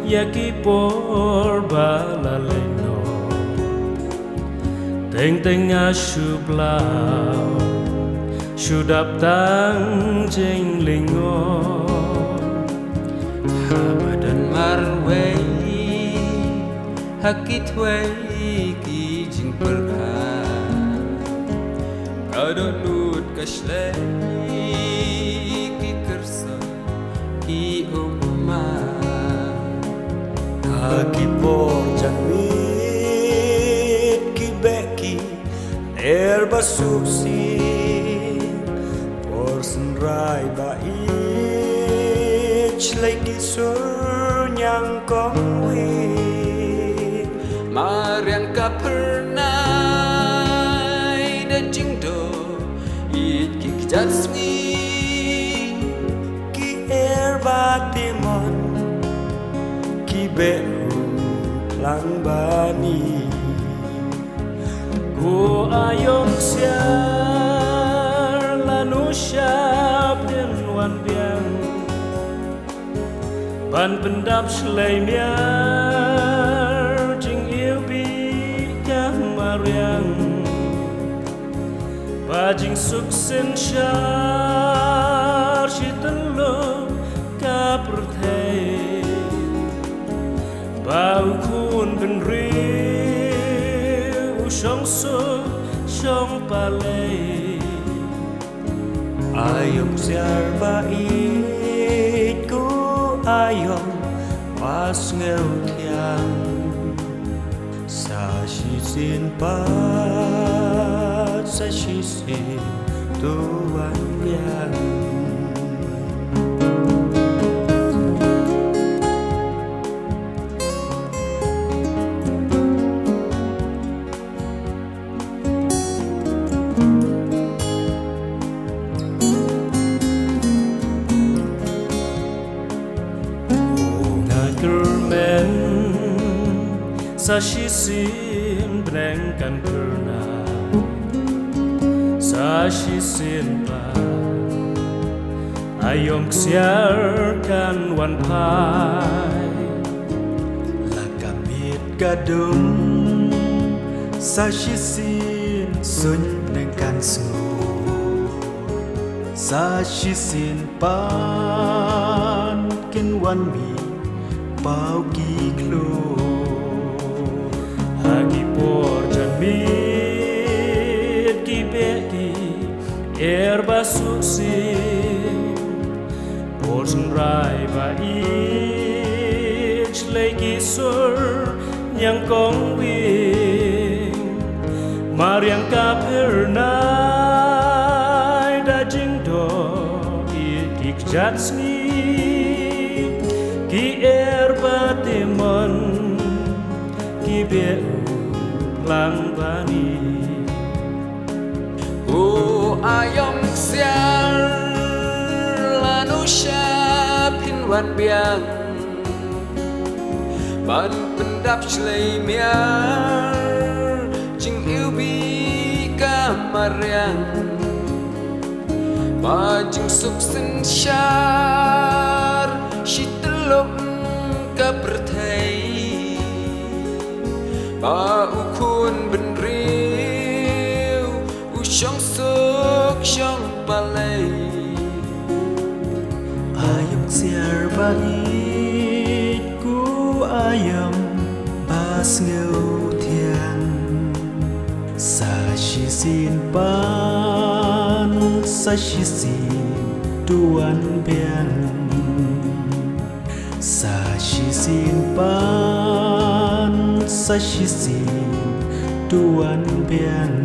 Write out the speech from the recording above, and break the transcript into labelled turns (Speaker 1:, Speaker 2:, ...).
Speaker 1: yaki por balaleno teng teng shuh blau shuh đập tang jing lingo
Speaker 2: Habadan marway hakitway ki jing perka kadonut kashlay ki kyrshan ki umma
Speaker 3: Haki por janwit ki beki erba suksi por senrai bait lagi sur nyang kong wi
Speaker 2: Mariang ka pernai da jingdo it ki jatsngi
Speaker 3: ki erba timon ki behu lang bani
Speaker 1: Go Aiom Ksiar lanu syab den wan biang ban pendap selai miar jing yêu bi kamariang bajing suksen syar shitelo kaperthai bau kun ben Shong so shong palay
Speaker 3: Aiom Ksiar bait ku Aiom pas ngeu thiang sa shi sin pat sa shi sin tuan yang
Speaker 1: sa shi sin breng kan kerna sa shi sin pa Aiom Ksiar kan wan pai
Speaker 3: lakamit kadum sa shi sin sun neng kan su sa shi sin pan ken wan mi bao ki klo
Speaker 1: Hagi por janmit ki beki erba suksi por sunrai bait lagi sur nyang kong wing mariang ka pernai da jing do ik jatsni ki erba timon ki be lang bani
Speaker 2: O Aiom Ksiar lanu syab hin wan biang ban pendap shlei miar jing yêu bi kamariang ba jing suksen syar shitelom ka perthai ba ukun ben riu usyong suk syong palay
Speaker 3: Aiom Ksiar bait ku Aiom bas ngeu thiang sa shi sin pan sa shi sin tuan biang sa shi sin pan sa shi sin tuan biang